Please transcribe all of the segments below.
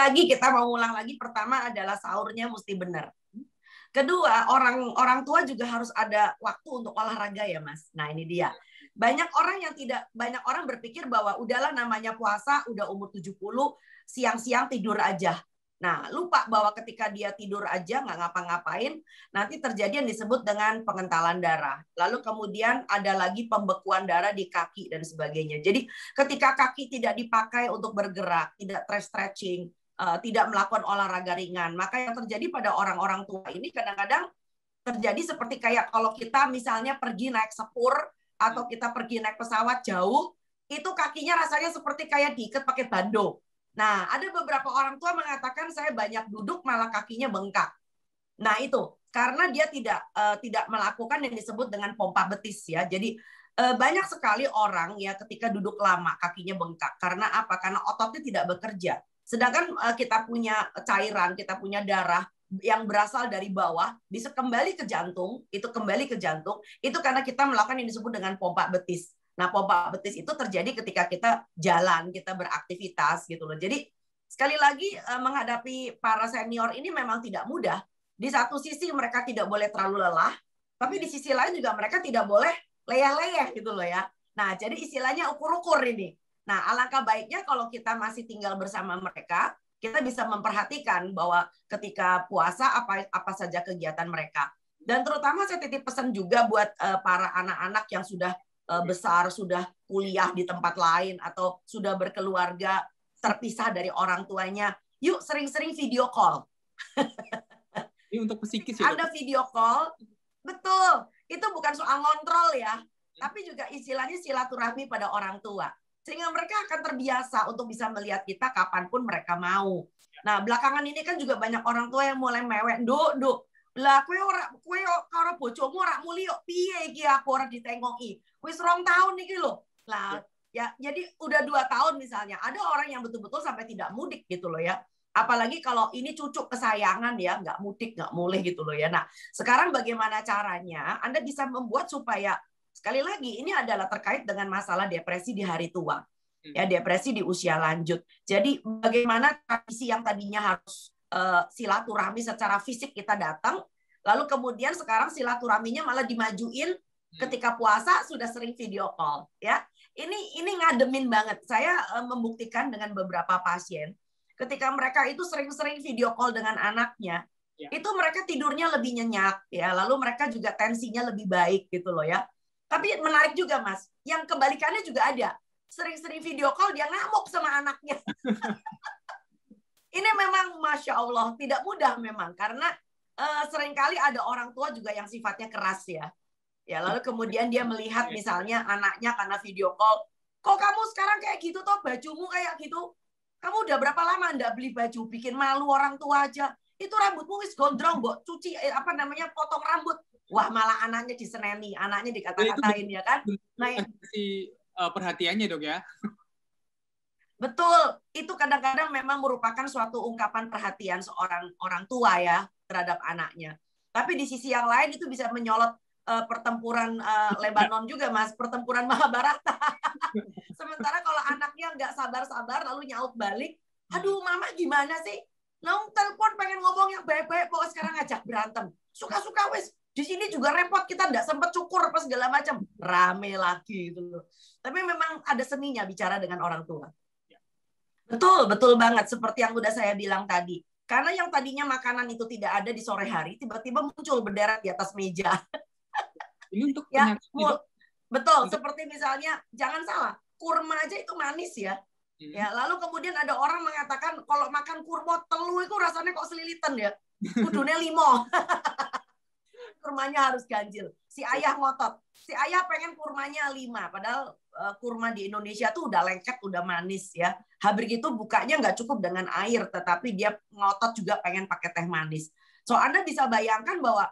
lagi kita mau ulang lagi, pertama adalah sahurnya mesti benar. Kedua, orang tua juga harus ada waktu untuk olahraga ya, Mas. Nah, ini dia. Banyak orang berpikir bahwa udahlah namanya puasa, udah umur 70, siang-siang tidur aja. Nah, lupa bahwa ketika dia tidur aja nggak ngapa-ngapain, nanti terjadi yang disebut dengan pengentalan darah. Lalu kemudian ada lagi pembekuan darah di kaki dan sebagainya. Jadi ketika kaki tidak dipakai untuk bergerak, tidak stretching, tidak melakukan olahraga ringan, maka yang terjadi pada orang-orang tua ini kadang-kadang terjadi seperti kayak kalau kita misalnya pergi naik sepur atau kita pergi naik pesawat jauh, itu kakinya rasanya seperti kayak diikat pakai bando. Nah, ada beberapa orang tua mengatakan saya banyak duduk malah kakinya bengkak. Nah, itu karena dia tidak melakukan yang disebut dengan pompa betis ya. Jadi banyak sekali orang ya ketika duduk lama kakinya bengkak. Karena apa? Karena ototnya tidak bekerja. Sedangkan kita punya cairan, kita punya darah yang berasal dari bawah bisa kembali ke jantung, itu karena kita melakukan yang disebut dengan pompa betis. Nah, pompa betis itu terjadi ketika kita jalan, kita beraktivitas gitu loh. Jadi sekali lagi menghadapi para senior ini memang tidak mudah. Di satu sisi mereka tidak boleh terlalu lelah, tapi di sisi lain juga mereka tidak boleh leyeh-leyeh gitu loh ya. Nah, jadi istilahnya ukur-ukur ini. Nah, alangkah baiknya kalau kita masih tinggal bersama mereka, kita bisa memperhatikan bahwa ketika puasa apa saja kegiatan mereka. Dan terutama saya titip pesan juga buat para anak-anak yang sudah besar, sudah kuliah di tempat lain atau sudah berkeluarga, terpisah dari orang tuanya. Yuk sering-sering video call. Ini untuk psikis ya, Anda video call, betul. Itu bukan soal ngontrol ya, tapi juga istilahnya silaturahmi pada orang tua. Sehingga mereka akan terbiasa untuk bisa melihat kita kapanpun mereka mau. Nah, belakangan ini kan juga banyak orang tua yang mulai mewek, nduk. Lah kowe karo bojomu ora muli kok piye iki aku ora ditengoki. Wis 2 tahun iki lho. Lah ya jadi udah 2 tahun misalnya. Ada orang yang betul-betul sampai tidak mudik gitu loh ya. Apalagi kalau ini cucu kesayangan ya, nggak mudik, nggak mulih gitu loh ya. Nah, sekarang bagaimana caranya Anda bisa membuat supaya sekali lagi, ini adalah terkait dengan masalah depresi di hari tua. Ya, depresi di usia lanjut. Jadi bagaimana tradisi yang tadinya harus silaturahmi secara fisik kita datang, lalu kemudian sekarang silaturahminya malah dimajuin ketika puasa sudah sering video call. Ya, ini ngademin banget. Saya membuktikan dengan beberapa pasien, ketika mereka itu sering-sering video call dengan anaknya, itu mereka tidurnya lebih nyenyak, ya. Lalu mereka juga tensinya lebih baik gitu loh ya. Tapi menarik juga, Mas. Yang kebalikannya juga ada. Sering-sering video call, dia ngamuk sama anaknya. Ini memang Masya Allah, tidak mudah memang. Karena seringkali ada orang tua juga yang sifatnya keras ya. Ya, lalu kemudian dia melihat misalnya anaknya karena video call, kok kamu sekarang kayak gitu toh, bajumu kayak gitu. Kamu udah berapa lama nggak beli baju, bikin malu orang tua aja. Itu rambutmu wis gondrong, Mbok. Cuci, potong rambut. Wah, malah anaknya diseneni, anaknya dikata-katain ya kan. Nah, perhatiannya dok ya. Betul, itu kadang-kadang memang merupakan suatu ungkapan perhatian seorang orang tua ya terhadap anaknya. Tapi di sisi yang lain itu bisa menyolot pertempuran Lebanon juga, Mas, pertempuran Mahabharata. Sementara kalau anaknya nggak sabar-sabar lalu nyaut balik, aduh mama gimana sih? Nong telepon pengen ngomong yang baik-baik, kok sekarang ngajak berantem. Suka-suka wes. Di sini juga repot, kita nggak sempat cukur apa segala macam. Rame lagi gitu. Tapi memang ada seninya bicara dengan orang tua. Betul, betul banget. Seperti yang udah saya bilang tadi. Karena yang tadinya makanan itu tidak ada di sore hari, tiba-tiba muncul berderet di atas meja. Ini untuk ya, betul. Seperti misalnya, jangan salah, kurma aja itu manis ya. Ya, lalu kemudian ada orang mengatakan kalau makan kurma telu itu rasanya kok selilitan ya. Kudune limo. Kurmanya harus ganjil. Si ayah ngotot. Si ayah pengen kurmanya 5. Padahal kurma di Indonesia tuh udah lengket, udah manis ya. Habis itu bukanya nggak cukup dengan air, tetapi dia ngotot juga pengen pakai teh manis. So Anda bisa bayangkan bahwa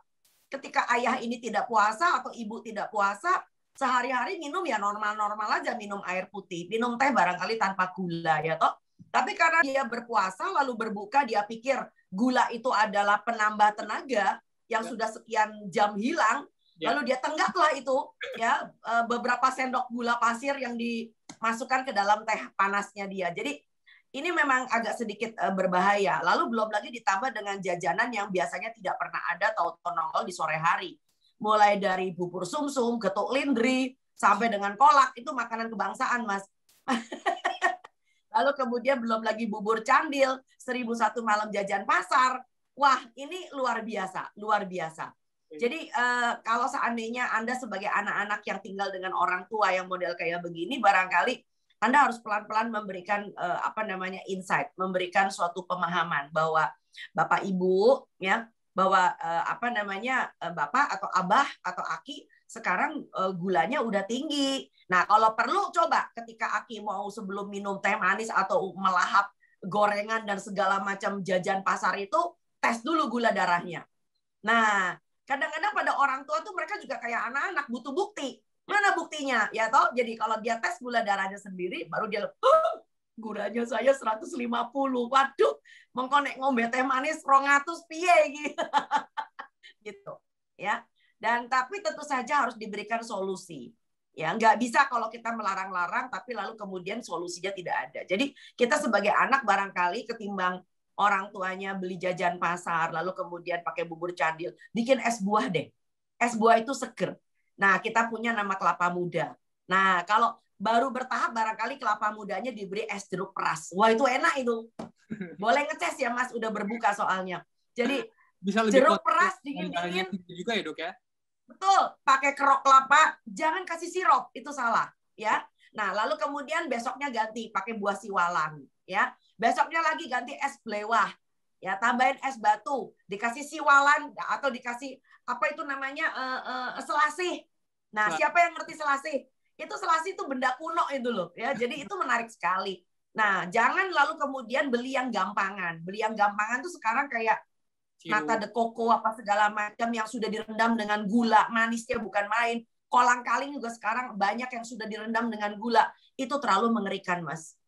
ketika ayah ini tidak puasa atau ibu tidak puasa, sehari-hari minum ya normal-normal aja, minum air putih, minum teh barangkali tanpa gula ya toh. Tapi karena dia berpuasa lalu berbuka, dia pikir gula itu adalah penambah tenaga yang sudah sekian jam hilang, lalu dia tenggaklah itu ya beberapa sendok gula pasir yang dimasukkan ke dalam teh panasnya dia. Jadi ini memang agak sedikit berbahaya. Lalu belum lagi ditambah dengan jajanan yang biasanya tidak pernah ada tahu-tahu nongol di sore hari. Mulai dari bubur sumsum, getuk lindri, sampai dengan kolak, itu makanan kebangsaan, Mas. Lalu kemudian belum lagi bubur candil, 1001 malam jajan pasar. Wah, ini luar biasa, luar biasa. Jadi kalau seandainya Anda sebagai anak-anak yang tinggal dengan orang tua yang model kayak begini, barangkali Anda harus pelan-pelan memberikan insight, memberikan suatu pemahaman bahwa Bapak Ibu ya, bahwa Bapak atau Abah atau Aki sekarang gulanya udah tinggi. Nah, kalau perlu coba ketika Aki mau sebelum minum teh manis atau melahap gorengan dan segala macam jajan pasar itu, tes dulu gula darahnya. Nah, kadang-kadang pada orang tua tuh mereka juga kayak anak-anak butuh bukti. Mana buktinya? Ya toh, jadi kalau dia tes gula darahnya sendiri, baru dia gulanya saya 150. Waduh, mengkonek ngombe teh manis 200 piye gitu. Gitu, ya. Dan tapi tentu saja harus diberikan solusi. Ya, nggak bisa kalau kita melarang-larang tapi lalu kemudian solusinya tidak ada. Jadi kita sebagai anak barangkali ketimbang orang tuanya beli jajan pasar lalu kemudian pakai bubur candil, bikin es buah deh. Es buah itu seger. Nah, kita punya nama kelapa muda. Nah, kalau baru bertahap barangkali kelapa mudanya diberi es jeruk peras. Wah, itu enak itu. Boleh ngeces ya, Mas, udah berbuka soalnya. Jadi bisa lebih jeruk peras dingin-dingin juga ya, Dok ya. Betul, pakai kerok kelapa, jangan kasih sirup, itu salah, ya. Nah, lalu kemudian besoknya ganti pakai buah siwalan, ya. Besoknya lagi ganti es blewah, ya. Tambahin es batu, dikasih siwalan atau dikasih apa itu namanya selasih. Nah, siapa yang ngerti selasih? Itu selasih itu benda kuno itu loh, ya. Jadi itu menarik sekali. Nah, jangan lalu kemudian beli yang gampangan. Beli yang gampangan tuh sekarang kayak nata de coco apa segala macam yang sudah direndam dengan gula, manisnya bukan main. Kolang-kaling juga sekarang banyak yang sudah direndam dengan gula. Itu terlalu mengerikan, Mas.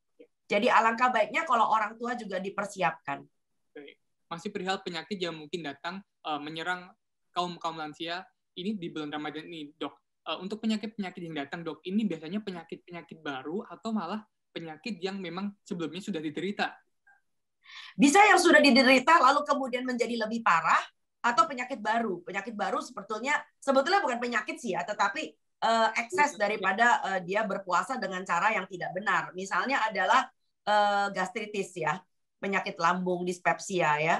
Jadi alangkah baiknya kalau orang tua juga dipersiapkan. Masih perihal penyakit yang mungkin datang menyerang kaum lansia ini di bulan Ramadan ini, Dok. Untuk penyakit-penyakit yang datang, Dok, ini biasanya penyakit-penyakit baru atau malah penyakit yang memang sebelumnya sudah diderita? Bisa yang sudah diderita lalu kemudian menjadi lebih parah atau penyakit baru. Penyakit baru sebetulnya bukan penyakit sih ya, tetapi ekses daripada dia berpuasa dengan cara yang tidak benar. Misalnya adalah gastritis ya, penyakit lambung, dispepsia ya.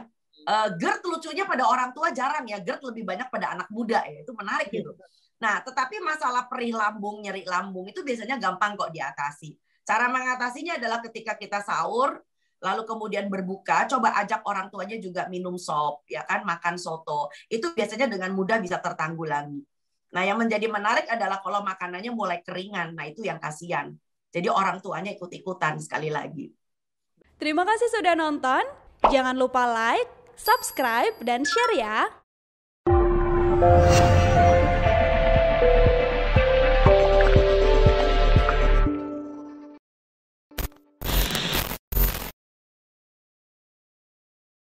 GERD lucunya pada orang tua jarang ya, GERD lebih banyak pada anak muda ya, itu menarik gitu. Nah, tetapi masalah perih lambung, nyeri lambung itu biasanya gampang kok diatasi. Cara mengatasinya adalah ketika kita sahur, lalu kemudian berbuka, coba ajak orang tuanya juga minum sop, ya kan, makan soto. Itu biasanya dengan mudah bisa tertanggulangi. Nah, yang menjadi menarik adalah kalau makanannya mulai keringan, nah itu yang kasihan. Jadi orang tuanya ikut-ikutan sekali lagi. Terima kasih sudah nonton. Jangan lupa like, subscribe, dan share ya.